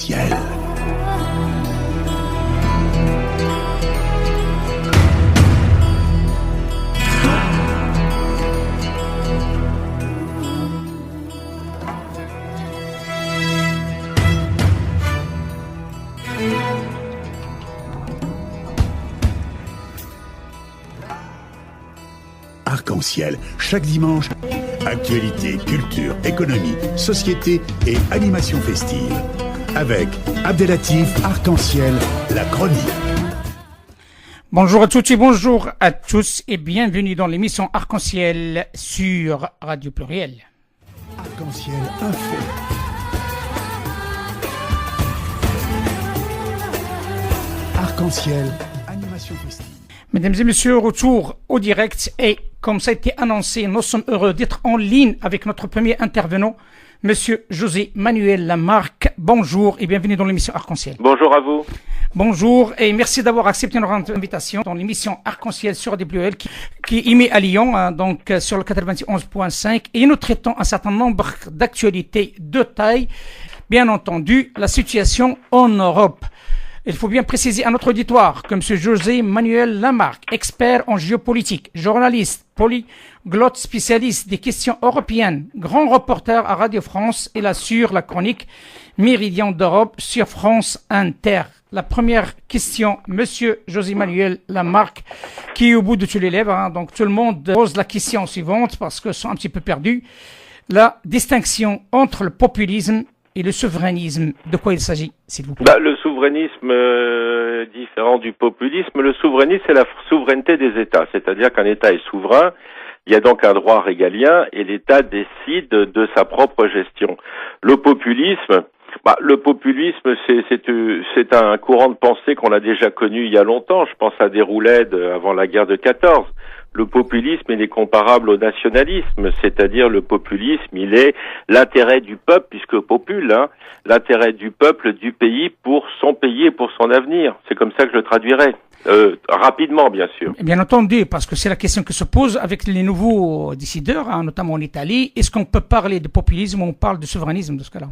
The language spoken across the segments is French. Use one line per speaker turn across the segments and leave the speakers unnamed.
Arc-en-ciel. Arc-en-ciel, chaque dimanche, actualité, culture, économie, société et animation festive. Avec Abdelatif Arc-en-ciel, la chronique.
Bonjour à toutes et bonjour à tous et bienvenue dans l'émission Arc-en-ciel sur Radio Pluriel.
Arc-en-ciel Info. Arc-en-ciel, animation festive.
Mesdames et messieurs, retour au direct et comme ça a été annoncé, nous sommes heureux d'être en ligne avec notre premier intervenant, Monsieur José Manuel Lamarque. Bonjour et bienvenue dans l'émission Arc-en-ciel.
Bonjour à vous.
Bonjour et merci d'avoir accepté notre invitation dans l'émission Arc-en-ciel sur Radio Pluriel qui émet à Lyon, donc sur le 91.5 et nous traitons un certain nombre d'actualités de taille. Bien entendu, la situation en Europe. Il faut bien préciser à notre auditoire que M. José Manuel Lamarque, expert en géopolitique, journaliste, polyglotte spécialiste des questions européennes, grand reporter à Radio France, il assure la chronique Méridien d'Europe sur France Inter. La première question, M. José Manuel Lamarque, qui est au bout de tous les lèvres, donc tout le monde pose la question suivante parce qu'ils sont un petit peu perdus. La distinction entre le populisme et le souverainisme, de quoi il s'agit, s'il vous plaît?
Le souverainisme différent du populisme. Le souverainisme, c'est la souveraineté des États. C'est-à-dire qu'un État est souverain, il y a donc un droit régalien et l'État décide de sa propre gestion. Le populisme, c'est un courant de pensée qu'on a déjà connu il y a longtemps. Je pense à Déroulède avant la guerre de 14. Le populisme, il est comparable au nationalisme, c'est-à-dire le populisme, il est l'intérêt du peuple, puisque popule, l'intérêt du peuple, du pays, pour son pays et pour son avenir. C'est comme ça que je le traduirais. Rapidement, bien sûr.
Bien entendu, parce que c'est la question qui se pose avec les nouveaux décideurs, notamment en Italie. Est-ce qu'on peut parler de populisme ou on parle de souverainisme de ce cas-là?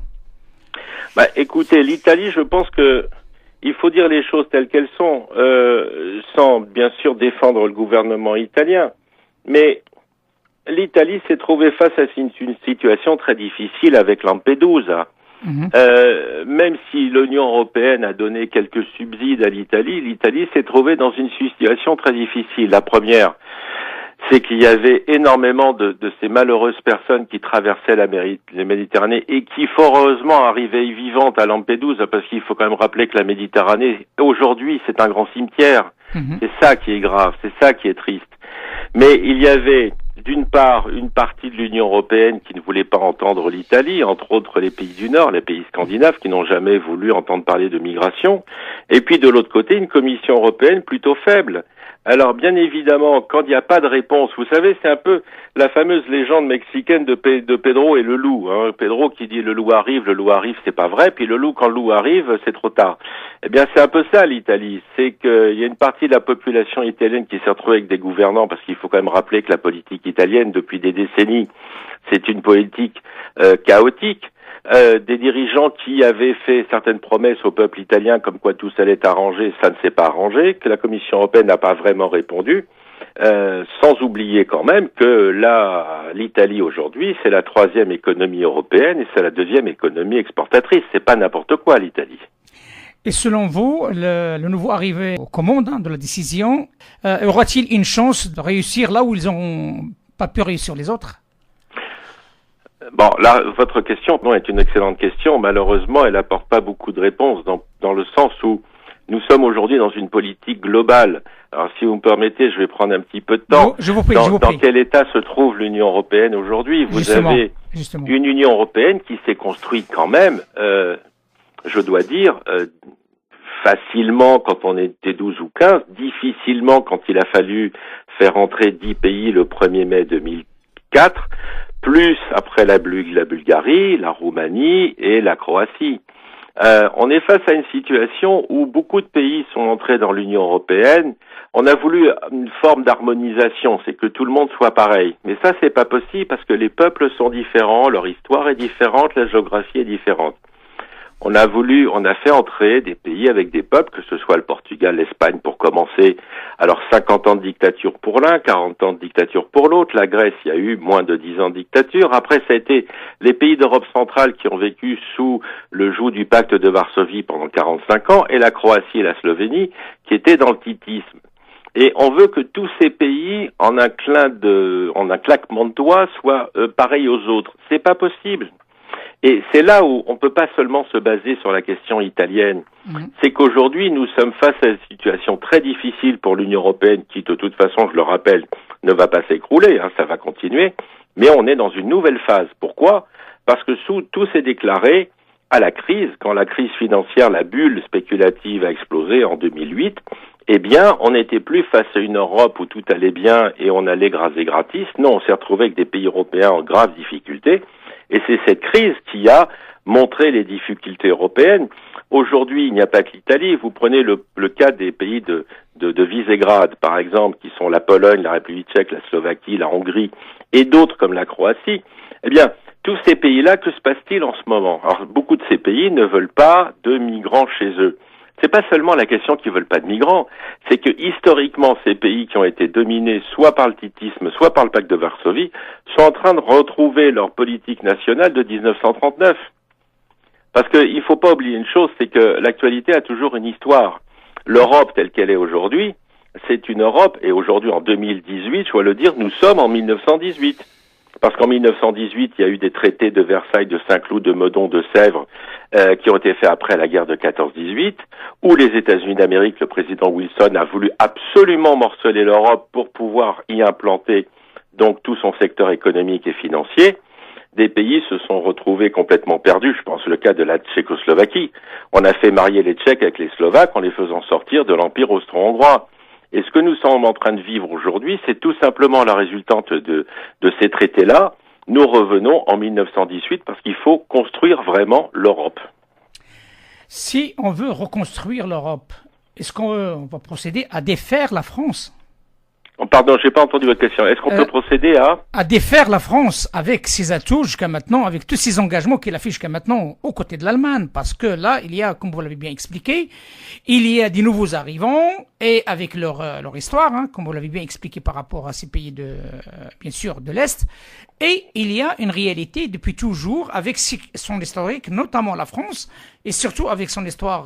Écoutez, l'Italie, je pense que il faut dire les choses telles qu'elles sont, sans bien sûr défendre le gouvernement italien. Mais l'Italie s'est trouvée face à une situation très difficile avec Lampedusa. Même si l'Union européenne a donné quelques subsides à l'Italie, l'Italie s'est trouvée dans une situation très difficile. La première, c'est qu'il y avait énormément de ces malheureuses personnes qui traversaient la Méditerranée et qui, fort heureusement, arrivaient vivantes à Lampedusa, parce qu'il faut quand même rappeler que la Méditerranée, aujourd'hui, c'est un grand cimetière. C'est ça qui est grave, c'est ça qui est triste. Mais il y avait, d'une part, une partie de l'Union européenne qui ne voulait pas entendre l'Italie, entre autres les pays du Nord, les pays scandinaves, qui n'ont jamais voulu entendre parler de migration. Et puis, de l'autre côté, une Commission européenne plutôt faible. Alors, bien évidemment, quand il n'y a pas de réponse, vous savez, c'est un peu la fameuse légende mexicaine de Pedro et le loup. Pedro qui dit le loup arrive, c'est pas vrai, puis le loup, quand le loup arrive, c'est trop tard. Eh bien, c'est un peu ça, l'Italie. C'est qu'il y a une partie de la population italienne qui s'est retrouvée avec des gouvernants, parce qu'il faut quand même rappeler que la politique italienne, depuis des décennies, c'est une politique chaotique. Des dirigeants qui avaient fait certaines promesses au peuple italien comme quoi tout allait arranger, ça ne s'est pas arrangé, que la Commission européenne n'a pas vraiment répondu, sans oublier quand même que l'Italie aujourd'hui, c'est la troisième économie européenne et c'est la deuxième économie exportatrice. C'est pas n'importe quoi, l'Italie.
Et selon vous, le nouveau arrivé aux commandes de la décision, aura-t-il une chance de réussir là où ils n'ont pas pu réussir les autres?
Bon, là, votre question est une excellente question. Malheureusement, elle n'apporte pas beaucoup de réponses dans le sens où nous sommes aujourd'hui dans une politique globale. Alors, si vous me permettez, je vais prendre un petit peu de temps.
Je vous prie.
Dans quel état se trouve l'Union européenne aujourd'hui? Vous avez une Union européenne qui s'est construite quand même, je dois dire, facilement quand on était 12 ou 15, difficilement quand il a fallu faire entrer 10 pays le 1er mai 2004, plus après la Bulgarie, la Roumanie et la Croatie. On est face à une situation où beaucoup de pays sont entrés dans l'Union européenne. On a voulu une forme d'harmonisation, c'est que tout le monde soit pareil. Mais ça, c'est pas possible parce que les peuples sont différents, leur histoire est différente, la géographie est différente. On a fait entrer des pays avec des peuples, que ce soit le Portugal, l'Espagne pour commencer. Alors 50 ans de dictature pour l'un, 40 ans de dictature pour l'autre. La Grèce, il y a eu moins de 10 ans de dictature. Après, ça a été les pays d'Europe centrale qui ont vécu sous le joug du pacte de Varsovie pendant 45 ans, et la Croatie et la Slovénie qui étaient dans le titisme. Et on veut que tous ces pays, en un claquement de doigts, soient pareils aux autres. C'est pas possible. Et c'est là où on peut pas seulement se baser sur la question italienne. C'est qu'aujourd'hui, nous sommes face à une situation très difficile pour l'Union européenne, qui, de toute façon, je le rappelle, ne va pas s'écrouler, ça va continuer. Mais on est dans une nouvelle phase. Pourquoi? Parce que tout s'est déclaré à la crise, quand la crise financière, la bulle spéculative a explosé en 2008, eh bien, on n'était plus face à une Europe où tout allait bien et on allait graser gratis. Non, on s'est retrouvé avec des pays européens en graves difficultés. Et c'est cette crise qui a montré les difficultés européennes. Aujourd'hui, il n'y a pas que l'Italie. Vous prenez le cas des pays de Visegrad, par exemple, qui sont la Pologne, la République tchèque, la Slovaquie, la Hongrie, et d'autres comme la Croatie. Eh bien, tous ces pays-là, que se passe-t-il en ce moment? Alors, beaucoup de ces pays ne veulent pas de migrants chez eux. C'est pas seulement la question qu'ils veulent pas de migrants, c'est que historiquement, ces pays qui ont été dominés soit par le titisme, soit par le pacte de Varsovie, sont en train de retrouver leur politique nationale de 1939. Parce qu'il faut pas oublier une chose, c'est que l'actualité a toujours une histoire. L'Europe telle qu'elle est aujourd'hui, c'est une Europe, et aujourd'hui en 2018, je dois le dire, nous sommes en 1918. Parce qu'en 1918, il y a eu des traités de Versailles, de Saint-Cloud, de Meudon, de Sèvres, qui ont été faits après la guerre de 14-18, où les États-Unis d'Amérique, le président Wilson, a voulu absolument morceler l'Europe pour pouvoir y implanter donc tout son secteur économique et financier. Des pays se sont retrouvés complètement perdus. Je pense le cas de la Tchécoslovaquie. On a fait marier les Tchèques avec les Slovaques en les faisant sortir de l'Empire austro-hongrois. Et ce que nous sommes en train de vivre aujourd'hui, c'est tout simplement la résultante de ces traités-là. Nous revenons en 1918 parce qu'il faut construire vraiment l'Europe.
Si on veut reconstruire l'Europe, est-ce qu'on va procéder à défaire la France?
Pardon, j'ai pas entendu votre question. Est-ce qu'on peut procéder
à défaire la France avec ses atouts jusqu'à maintenant, avec tous ses engagements qu'il a fait jusqu'à maintenant aux côtés de l'Allemagne? Parce que là, il y a, comme vous l'avez bien expliqué, il y a des nouveaux arrivants et avec leur histoire, comme vous l'avez bien expliqué par rapport à ces pays bien sûr, de l'Est. Et il y a une réalité depuis toujours avec son historique, notamment la France, et surtout avec son histoire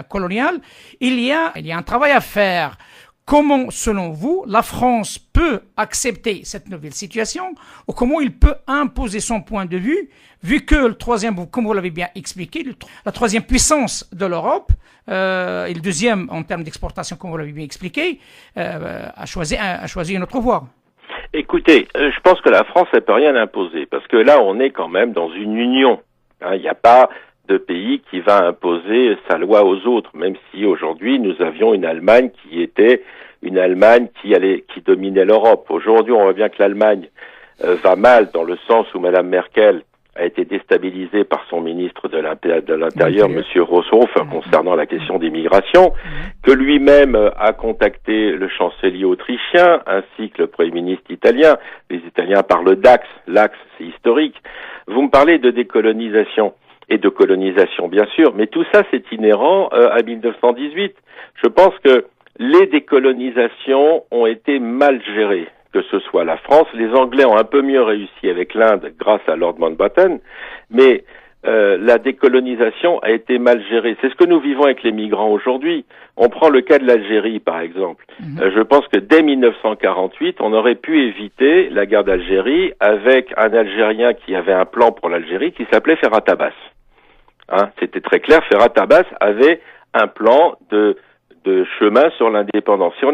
coloniale. Il y a un travail à faire. Comment, selon vous, la France peut accepter cette nouvelle situation ou comment il peut imposer son point de vue, vu que le troisième, comme vous l'avez bien expliqué, la troisième puissance de l'Europe et le deuxième en termes d'exportation, comme vous l'avez bien expliqué, a choisi une autre voie?
Écoutez, je pense que la France, elle peut rien imposer parce que là, on est quand même dans une union. Il n'y a pas de pays qui va imposer sa loi aux autres, même si aujourd'hui nous avions une Allemagne qui était une Allemagne qui dominait l'Europe. Aujourd'hui, on voit bien que l'Allemagne va mal dans le sens où Madame Merkel a été déstabilisée par son ministre de l'Intérieur, Monsieur Rosshoff, concernant la question des migrations, que lui-même a contacté le chancelier autrichien ainsi que le Premier ministre italien. Les Italiens parlent d'Axe, l'Axe c'est historique. Vous me parlez de décolonisation et de colonisation, bien sûr, mais tout ça, c'est inhérent à 1918. Je pense que les décolonisations ont été mal gérées, que ce soit la France. Les Anglais ont un peu mieux réussi avec l'Inde grâce à Lord Mountbatten, mais la décolonisation a été mal gérée. C'est ce que nous vivons avec les migrants aujourd'hui. On prend le cas de l'Algérie, par exemple. Je pense que dès 1948, on aurait pu éviter la guerre d'Algérie avec un Algérien qui avait un plan pour l'Algérie qui s'appelait Ferhat Abbas. C'était très clair, Ferhat Abbas avait un plan de chemin sur l'indépendance. Si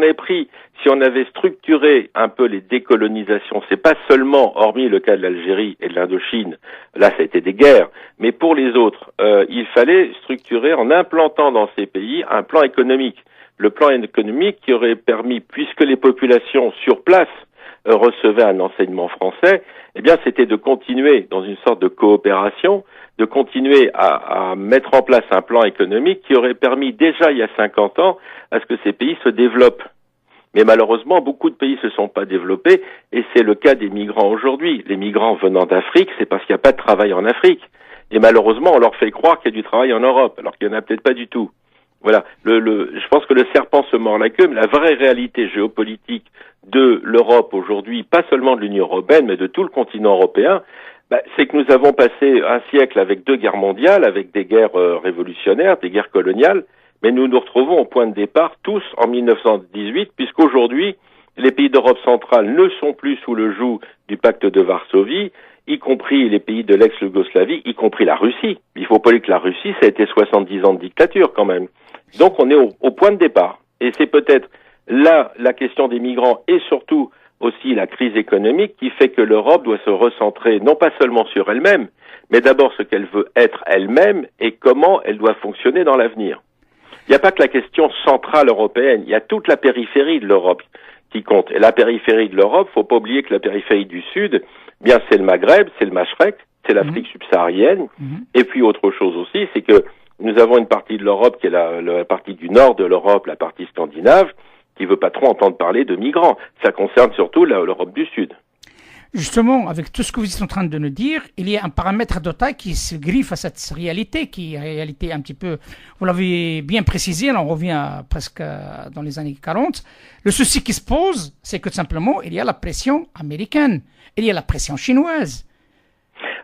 on avait structuré un peu les décolonisations, c'est pas seulement, hormis le cas de l'Algérie et de l'Indochine, là ça a été des guerres, mais pour les autres, il fallait structurer en implantant dans ces pays un plan économique. Le plan économique qui aurait permis, puisque les populations sur place recevaient un enseignement français, eh bien c'était de continuer dans une sorte de coopération, de continuer à mettre en place un plan économique qui aurait permis déjà il y a 50 ans à ce que ces pays se développent. Mais malheureusement, beaucoup de pays se sont pas développés et c'est le cas des migrants aujourd'hui. Les migrants venant d'Afrique, c'est parce qu'il n'y a pas de travail en Afrique. Et malheureusement, on leur fait croire qu'il y a du travail en Europe, alors qu'il n'y en a peut-être pas du tout. Voilà. Je pense que le serpent se mord la queue, mais la vraie réalité géopolitique de l'Europe aujourd'hui, pas seulement de l'Union européenne, mais de tout le continent européen, c'est que nous avons passé un siècle avec 2 guerres mondiales, avec des guerres révolutionnaires, des guerres coloniales, mais nous nous retrouvons au point de départ tous en 1918, puisqu'aujourd'hui, les pays d'Europe centrale ne sont plus sous le joug du pacte de Varsovie, y compris les pays de l'ex-Yougoslavie, y compris la Russie. Il faut pas oublier que la Russie, ça a été 70 ans de dictature quand même. Donc on est au point de départ. Et c'est peut-être là la question des migrants et surtout aussi la crise économique qui fait que l'Europe doit se recentrer non pas seulement sur elle-même, mais d'abord ce qu'elle veut être elle-même et comment elle doit fonctionner dans l'avenir. Il n'y a pas que la question centrale européenne, il y a toute la périphérie de l'Europe qui compte. Et la périphérie de l'Europe, faut pas oublier que la périphérie du Sud, bien c'est le Maghreb, c'est le Mashrek, c'est l'Afrique subsaharienne, et puis autre chose aussi, c'est que nous avons une partie de l'Europe qui est la partie du nord de l'Europe, la partie scandinave, qui veut pas trop entendre parler de migrants. Ça concerne surtout l'Europe du Sud.
Justement, avec tout ce que vous êtes en train de nous dire, il y a un paramètre de taille qui se griffe à cette réalité, qui est réalité un petit peu, vous l'avez bien précisé, là on revient presque dans les années 40. Le souci qui se pose, c'est que tout simplement, il y a la pression américaine, il y a la pression chinoise.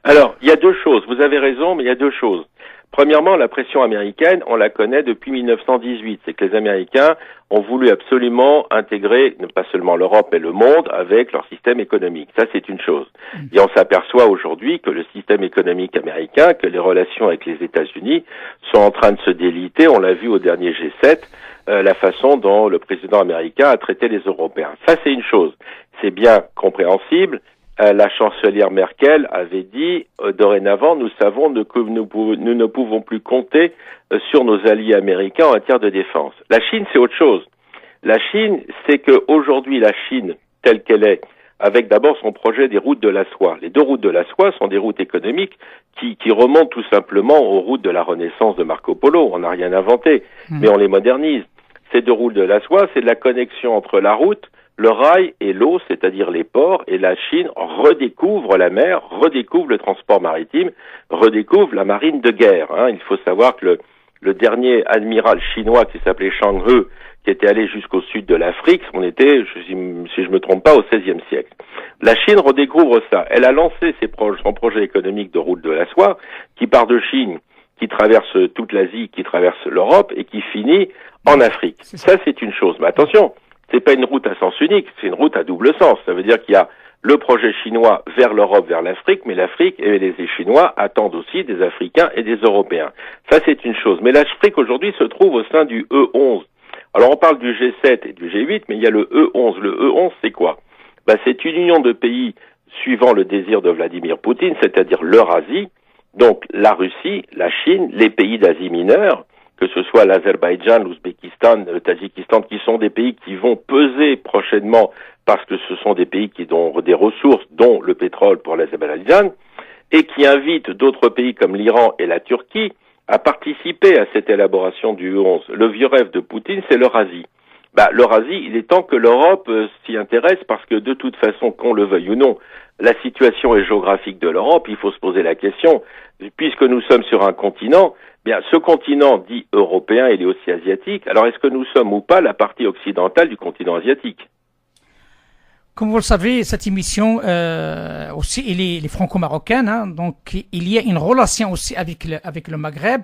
Alors, il y a 2 choses, vous avez raison, mais il y a 2 choses. Premièrement, la pression américaine, on la connaît depuis 1918. C'est que les Américains ont voulu absolument intégrer, pas seulement l'Europe, mais le monde avec leur système économique. Ça, c'est une chose. Et on s'aperçoit aujourd'hui que le système économique américain, que les relations avec les États-Unis sont en train de se déliter. On l'a vu au dernier G7, la façon dont le président américain a traité les Européens. Ça, c'est une chose. C'est bien compréhensible. La chancelière Merkel avait dit dorénavant, nous savons que nous ne pouvons plus compter sur nos alliés américains en matière de défense. La Chine, c'est autre chose. La Chine, c'est que aujourd'hui la Chine, telle qu'elle est, avec d'abord son projet des routes de la soie. Les 2 routes de la soie sont des routes économiques qui remontent tout simplement aux routes de la Renaissance de Marco Polo. On n'a rien inventé, mais on les modernise. Ces 2 routes de la soie, c'est de la connexion entre la route, le rail et l'eau, c'est-à-dire les ports, et la Chine redécouvre la mer, redécouvre le transport maritime, redécouvre la marine de guerre. Il faut savoir que le dernier amiral chinois qui s'appelait Chang He, qui était allé jusqu'au sud de l'Afrique, on était, si je me trompe pas, au XVIe siècle. La Chine redécouvre ça. Elle a lancé son projet économique de route de la soie, qui part de Chine, qui traverse toute l'Asie, qui traverse l'Europe, et qui finit en Afrique. Ça, c'est une chose. Mais attention, c'est pas une route à sens unique, c'est une route à double sens. Ça veut dire qu'il y a le projet chinois vers l'Europe, vers l'Afrique, mais l'Afrique et les Chinois attendent aussi des Africains et des Européens. Ça, c'est une chose. Mais l'Afrique aujourd'hui se trouve au sein du E11. Alors on parle du G7 et du G8, mais il y a le E11. Le E11, c'est quoi? C'est une union de pays suivant le désir de Vladimir Poutine, c'est-à-dire l'Eurasie, donc la Russie, la Chine, les pays d'Asie mineure, que ce soit l'Azerbaïdjan, l'Ouzbékistan, le Tadjikistan, qui sont des pays qui vont peser prochainement parce que ce sont des pays qui ont des ressources, dont le pétrole pour l'Azerbaïdjan, et qui invitent d'autres pays comme l'Iran et la Turquie à participer à cette élaboration du E11. Le vieux rêve de Poutine, c'est l'Eurasie. L'Eurasie, il est temps que l'Europe s'y intéresse parce que de toute façon, qu'on le veuille ou non, la situation est géographique de l'Europe. Il faut se poser la question, puisque nous sommes sur un continent, ce continent dit européen, il est aussi asiatique. Alors, est-ce que nous sommes ou pas la partie occidentale du continent asiatique?
Comme vous le savez, cette émission aussi, elle est franco-marocaine, donc il y a une relation aussi avec le Maghreb,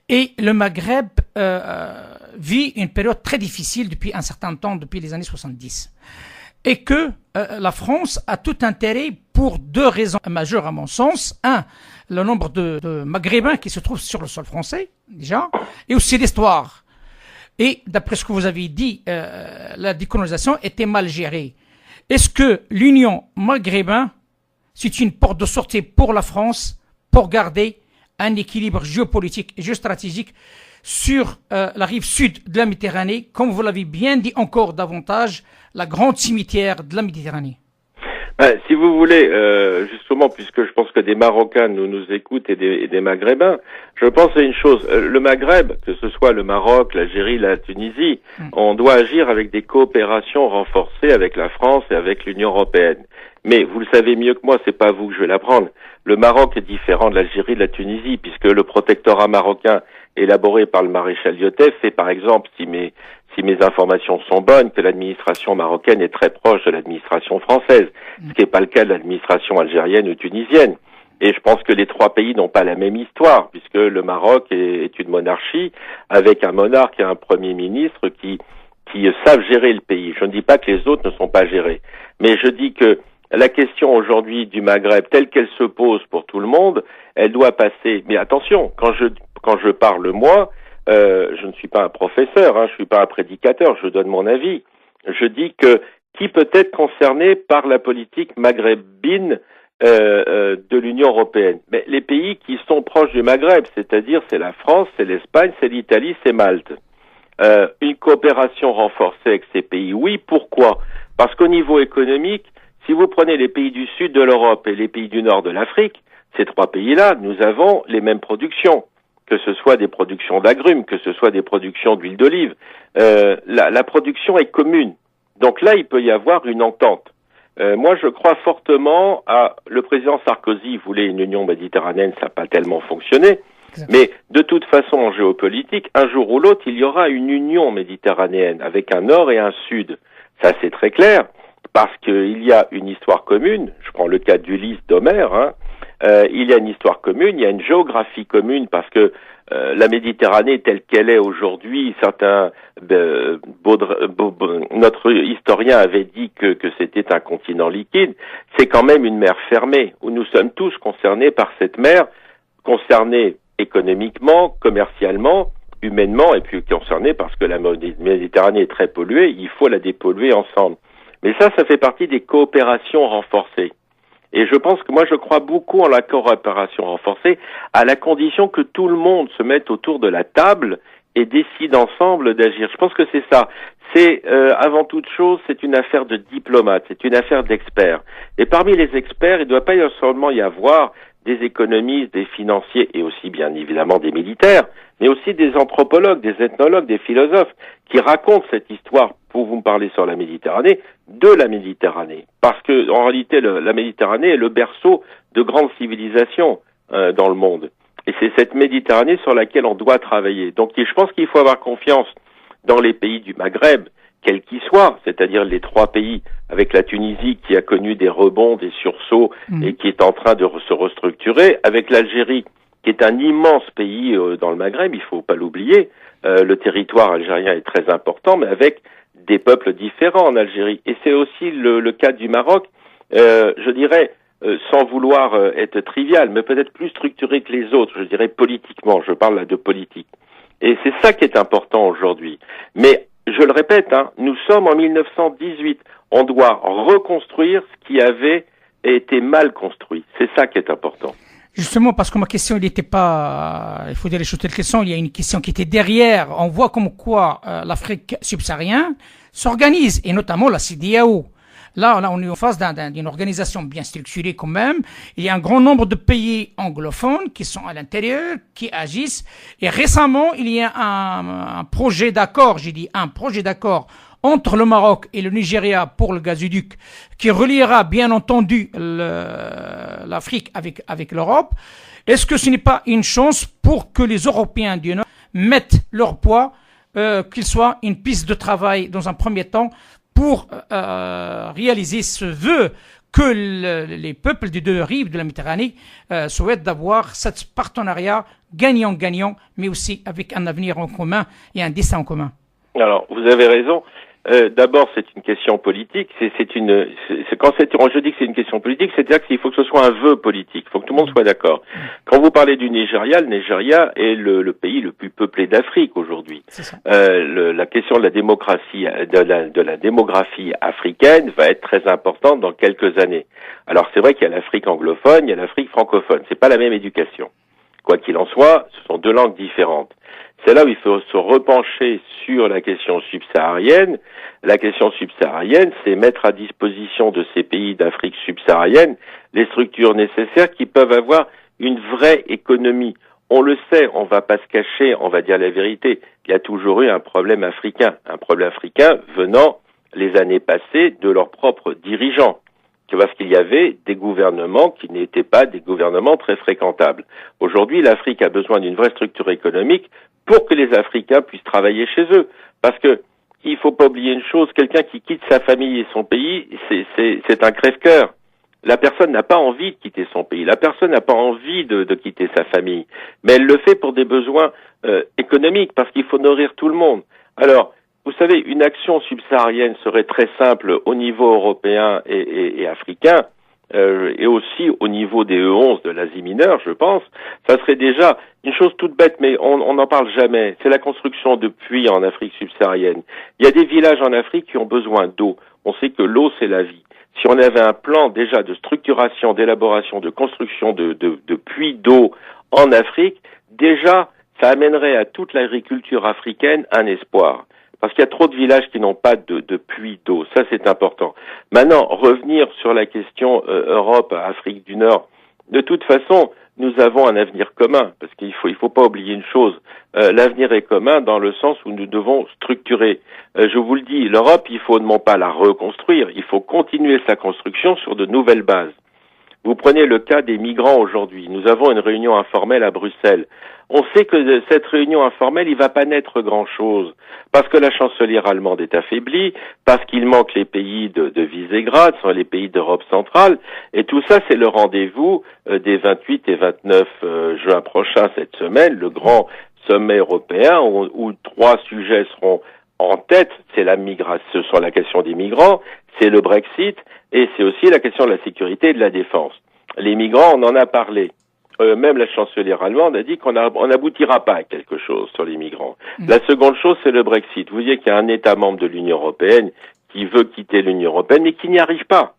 et le Maghreb vit une période très difficile depuis un certain temps, depuis les années 70, et que la France a tout intérêt pour 2 raisons majeures à mon sens. Le nombre de Maghrébins qui se trouvent sur le sol français, déjà, et aussi l'histoire. Et d'après ce que vous avez dit, la décolonisation était mal gérée. Est-ce que l'Union maghrébin, c'est une porte de sortie pour la France, pour garder un équilibre géopolitique et géostratégique sur la rive sud de la Méditerranée, comme vous l'avez bien dit encore davantage, la grande cimetière de la Méditerranée?
Si vous voulez, justement, puisque je pense que des Marocains nous écoutent et des Maghrébins, je pense à une chose. Le Maghreb, que ce soit le Maroc, l'Algérie, la Tunisie, on doit agir avec des coopérations renforcées avec la France et avec l'Union européenne. Mais vous le savez mieux que moi, c'est pas vous que je vais l'apprendre. le Maroc est différent de l'Algérie, de la Tunisie, puisque le protectorat marocain élaboré par le maréchal Youssef fait par exemple, si mes informations sont bonnes, que l'administration marocaine est très proche de l'administration française, ce qui n'est pas le cas de l'administration algérienne ou tunisienne. Et je pense que les trois pays n'ont pas la même histoire, puisque le Maroc est une monarchie avec un monarque et un premier ministre qui savent gérer le pays. Je ne dis pas que les autres ne sont pas gérés, mais je dis que la question aujourd'hui du Maghreb, telle qu'elle se pose pour tout le monde, elle doit passer. Mais attention, quand je parle moi, je ne suis pas un professeur, je suis pas un prédicateur, je donne mon avis. Je dis que qui peut être concerné par la politique maghrébine de l'Union européenne? Mais les pays qui sont proches du Maghreb, c'est-à-dire c'est la France, c'est l'Espagne, c'est l'Italie, c'est Malte. Une coopération renforcée avec ces pays, oui. Pourquoi? Parce qu'au niveau économique, si vous prenez les pays du sud de l'Europe et les pays du nord de l'Afrique, ces trois pays-là, nous avons les mêmes productions, que ce soit des productions d'agrumes, que ce soit des productions d'huile d'olive. La production est commune. Donc là, il peut y avoir une entente. Moi, je crois fortement le président Sarkozy voulait une union méditerranéenne, ça n'a pas tellement fonctionné. Mais de toute façon, en géopolitique, un jour ou l'autre, il y aura une union méditerranéenne avec un nord et un sud. Ça, c'est très clair, parce qu'il y a une histoire commune. Je prends le cas d'Ulysse d'Homère. Il y a une histoire commune, il y a une géographie commune, parce que la Méditerranée telle qu'elle est aujourd'hui, notre historien avait dit que c'était un continent liquide. C'est quand même une mer fermée, où nous sommes tous concernés par cette mer, concernés économiquement, commercialement, humainement, et puis concernés parce que la Méditerranée est très polluée, il faut la dépolluer ensemble. Mais ça fait partie des coopérations renforcées. Et je pense que moi, je crois beaucoup en la coopération renforcée, à la condition que tout le monde se mette autour de la table et décide ensemble d'agir. Je pense que c'est ça. C'est, avant toute chose, c'est une affaire de diplomates, c'est une affaire d'experts. Et parmi les experts, il ne doit pas seulement y avoir des économistes, des financiers et aussi bien évidemment des militaires, mais aussi des anthropologues, des ethnologues, des philosophes qui racontent cette histoire, pour vous me parler sur la Méditerranée, de la Méditerranée. Parce que en réalité, la Méditerranée est le berceau de grandes civilisations dans le monde. Et c'est cette Méditerranée sur laquelle on doit travailler. Donc je pense qu'il faut avoir confiance dans les pays du Maghreb, quels qu'ils soient, c'est-à-dire les trois pays, avec la Tunisie qui a connu des rebonds, des sursauts et qui est en train de se restructurer, avec l'Algérie qui est un immense pays dans le Maghreb, il faut pas l'oublier. Le territoire algérien est très important, mais avec des peuples différents en Algérie. Et c'est aussi le cas du Maroc, je dirais, sans vouloir être trivial, mais peut-être plus structuré que les autres, je dirais politiquement, je parle là de politique. Et c'est ça qui est important aujourd'hui. Mais je le répète, nous sommes en 1918. On doit reconstruire ce qui avait été mal construit. C'est ça qui est important.
Justement, parce que ma question, il n'était pas, il faut dire les choses telles qu'elles sont, il y a une question qui était derrière. On voit comme quoi l'Afrique subsaharienne s'organise, et notamment la CEDEAO. Là, on est en face d'une organisation bien structurée quand même. Il y a un grand nombre de pays anglophones qui sont à l'intérieur, qui agissent. Et récemment, il y a un projet d'accord, entre le Maroc et le Nigeria pour le gazoduc, qui reliera bien entendu l'Afrique avec l'Europe. Est-ce que ce n'est pas une chance pour que les Européens du Nord mettent leur poids, qu'il soit une piste de travail dans un premier temps, pour réaliser ce vœu que les peuples des deux rives de la Méditerranée souhaitent d'avoir ce partenariat gagnant-gagnant, mais aussi avec un avenir en commun et un destin en commun? Alors,
vous avez raison. D'abord, c'est une question politique. Quand je dis que c'est une question politique, c'est-à-dire qu'il faut que ce soit un vœu politique. Il faut que tout le monde soit d'accord. Quand vous parlez du Nigeria, le Nigeria est le pays le plus peuplé d'Afrique aujourd'hui. La question de la démocratie, de la démographie africaine va être très importante dans quelques années. Alors, c'est vrai qu'il y a l'Afrique anglophone, il y a l'Afrique francophone. C'est pas la même éducation. Quoi qu'il en soit, ce sont deux langues différentes. C'est là où il faut se repencher sur la question subsaharienne. La question subsaharienne, c'est mettre à disposition de ces pays d'Afrique subsaharienne les structures nécessaires qui peuvent avoir une vraie économie. On le sait, on va pas se cacher, on va dire la vérité. Il y a toujours eu un problème africain venant les années passées de leurs propres dirigeants. parce qu'il y avait des gouvernements qui n'étaient pas des gouvernements très fréquentables. Aujourd'hui, l'Afrique a besoin d'une vraie structure économique pour que les Africains puissent travailler chez eux. Parce que il faut pas oublier une chose, quelqu'un qui quitte sa famille et son pays, c'est un crève-cœur. La personne n'a pas envie de quitter son pays, la personne n'a pas envie de quitter sa famille, mais elle le fait pour des besoins économiques, parce qu'il faut nourrir tout le monde. Alors, vous savez, une action subsaharienne serait très simple au niveau européen et africain, et aussi au niveau des E11 de l'Asie mineure, je pense. Ça serait déjà une chose toute bête, mais on n'en parle jamais. C'est la construction de puits en Afrique subsaharienne. Il y a des villages en Afrique qui ont besoin d'eau. On sait que l'eau, c'est la vie. Si on avait un plan déjà de structuration, d'élaboration, de construction de puits d'eau en Afrique, déjà, ça amènerait à toute l'agriculture africaine un espoir. Parce qu'il y a trop de villages qui n'ont pas de puits d'eau. Ça, c'est important. Maintenant, revenir sur la question Europe, Afrique du Nord. De toute façon, nous avons un avenir commun. Parce qu'il faut pas oublier une chose. L'avenir est commun dans le sens où nous devons structurer. Je vous le dis, l'Europe, il faut non pas la reconstruire. Il faut continuer sa construction sur de nouvelles bases. Vous prenez le cas des migrants aujourd'hui. Nous avons une réunion informelle à Bruxelles. On sait que de cette réunion informelle, il va pas naître grand-chose. Parce que la chancelière allemande est affaiblie, parce qu'il manque les pays de Visegrad, ce sont les pays d'Europe centrale, et tout ça, c'est le rendez-vous des 28 et 29 juin prochains cette semaine, le grand sommet européen où 3 sujets seront en tête. C'est la migration, ce sont la question des migrants, c'est le Brexit, et c'est aussi la question de la sécurité et de la défense. Les migrants, on en a parlé. Même la chancelière allemande a dit qu'on n'aboutira pas à quelque chose sur les migrants. La seconde chose, c'est le Brexit. Vous voyez qu'il y a un État membre de l'Union européenne qui veut quitter l'Union européenne, mais qui n'y arrive pas.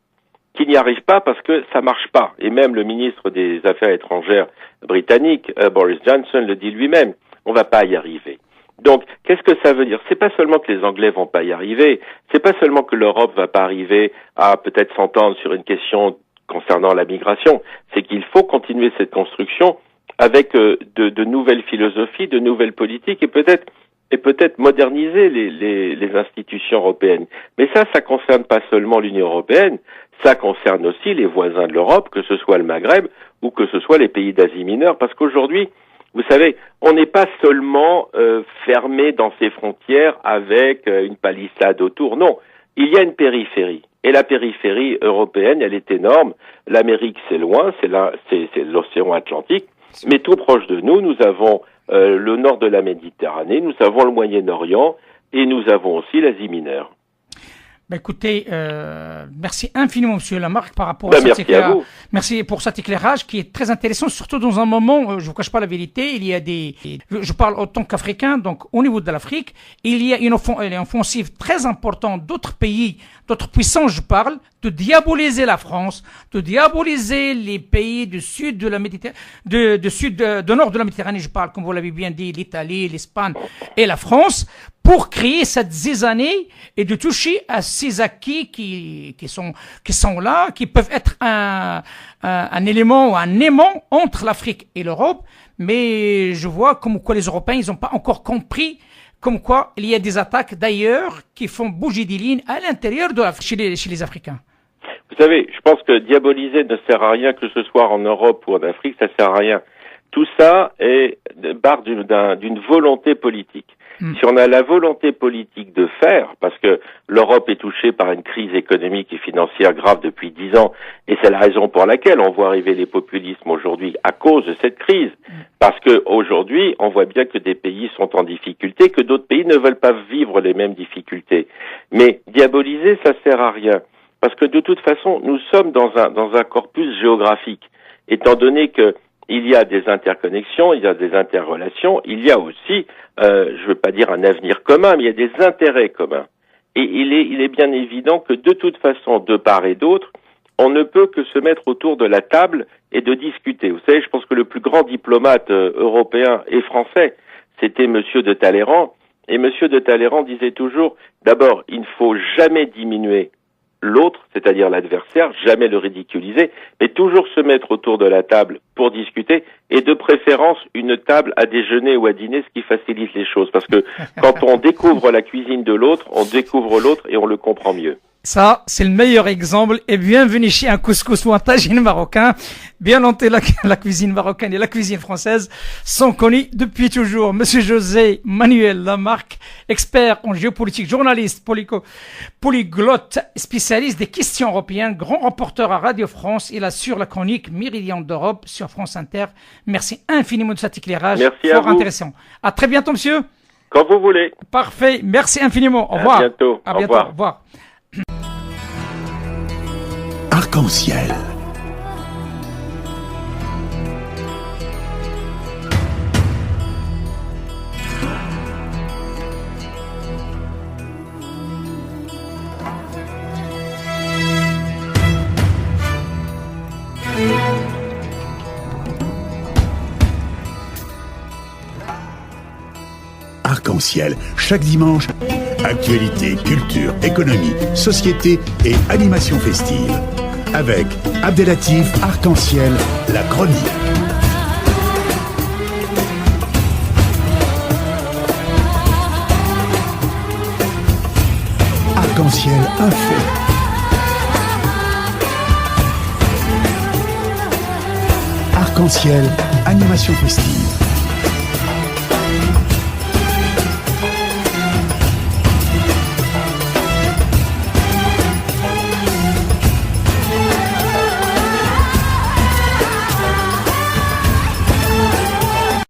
Qui n'y arrive pas parce que ça marche pas. Et même le ministre des Affaires étrangères britannique, Boris Johnson, le dit lui-même. On va pas y arriver. Donc, qu'est-ce que ça veut dire? C'est pas seulement que les Anglais vont pas y arriver. C'est pas seulement que l'Europe va pas arriver à peut-être s'entendre sur une question concernant la migration, c'est qu'il faut continuer cette construction avec de nouvelles philosophies, de nouvelles politiques et peut-être moderniser les institutions européennes. Mais ça concerne pas seulement l'Union européenne, ça concerne aussi les voisins de l'Europe, que ce soit le Maghreb ou que ce soit les pays d'Asie mineure, parce qu'aujourd'hui, vous savez, on n'est pas seulement fermé dans ses frontières avec une palissade autour, non, il y a une périphérie. Et la périphérie européenne, elle est énorme. L'Amérique, c'est loin, c'est l'océan Atlantique. Mais tout proche de nous, nous avons le nord de la Méditerranée, nous avons le Moyen-Orient et nous avons aussi l'Asie mineure.
Ben écoutez, merci infiniment, Monsieur Lamarck, par rapport à cet éclairage. Merci pour cet éclairage qui est très intéressant, surtout dans un moment, je vous cache pas la vérité, il y a je parle autant qu'Africain, donc au niveau de l'Afrique, il y a une offensive très importante d'autres pays, d'autres puissances, je parle, de diaboliser la France, de diaboliser les pays du sud de la Méditerranée, de nord de la Méditerranée, je parle, comme vous l'avez bien dit, l'Italie, l'Espagne et la France, pour créer cette zizanie et de toucher à ces acquis qui sont là, qui peuvent être un élément ou un aimant entre l'Afrique et l'Europe. Mais je vois comme quoi les Européens, ils n'ont pas encore compris comme quoi il y a des attaques d'ailleurs qui font bouger des lignes à l'intérieur de chez les Africains.
Vous savez, je pense que diaboliser ne sert à rien, que ce soit en Europe ou en Afrique, ça sert à rien. Tout ça est barre d'une volonté politique. Si on a la volonté politique de faire, parce que l'Europe est touchée par une crise économique et financière grave depuis 10 ans, et c'est la raison pour laquelle on voit arriver les populismes aujourd'hui à cause de cette crise. Parce que aujourd'hui, on voit bien que des pays sont en difficulté, que d'autres pays ne veulent pas vivre les mêmes difficultés. Mais diaboliser, ça sert à rien. Parce que de toute façon, nous sommes dans un corpus géographique. Étant donné que il y a des interconnexions, il y a des interrelations, il y a aussi, je veux pas dire un avenir commun, mais il y a des intérêts communs. Et il est bien évident que de toute façon, de part et d'autre, on ne peut que se mettre autour de la table et de discuter. Vous savez, je pense que le plus grand diplomate européen et français, c'était Monsieur de Talleyrand. Et Monsieur de Talleyrand disait toujours, d'abord, il ne faut jamais diminuer l'autre, c'est-à-dire l'adversaire, jamais le ridiculiser, mais toujours se mettre autour de la table pour discuter, et de préférence une table à déjeuner ou à dîner, ce qui facilite les choses, parce que quand on découvre la cuisine de l'autre, on découvre l'autre et on le comprend mieux.
Ça, c'est le meilleur exemple. Et bienvenue chez un couscous ou un tagine marocain. Bien entendu, la cuisine marocaine et la cuisine française sont connues depuis toujours. Monsieur José Manuel Lamarque, expert en géopolitique, journaliste, polyglotte, spécialiste des questions européennes, grand reporter à Radio France. Il assure la chronique Méridien d'Europe sur France Inter. Merci infiniment de cet éclairage.
Merci
fort
à vous.
Intéressant. À très bientôt, monsieur.
Quand vous voulez.
Parfait. Merci infiniment. Au revoir.
À bientôt.
À
Au
bientôt.
revoir.
Au revoir.
Arc-en-ciel. Arc-en-ciel, chaque dimanche, actualité, culture, économie, société et animation festive. Avec Abdelatif Arc-en-ciel, la chronique. Arc-en-ciel, un fait. Arc-en-ciel, animation festive.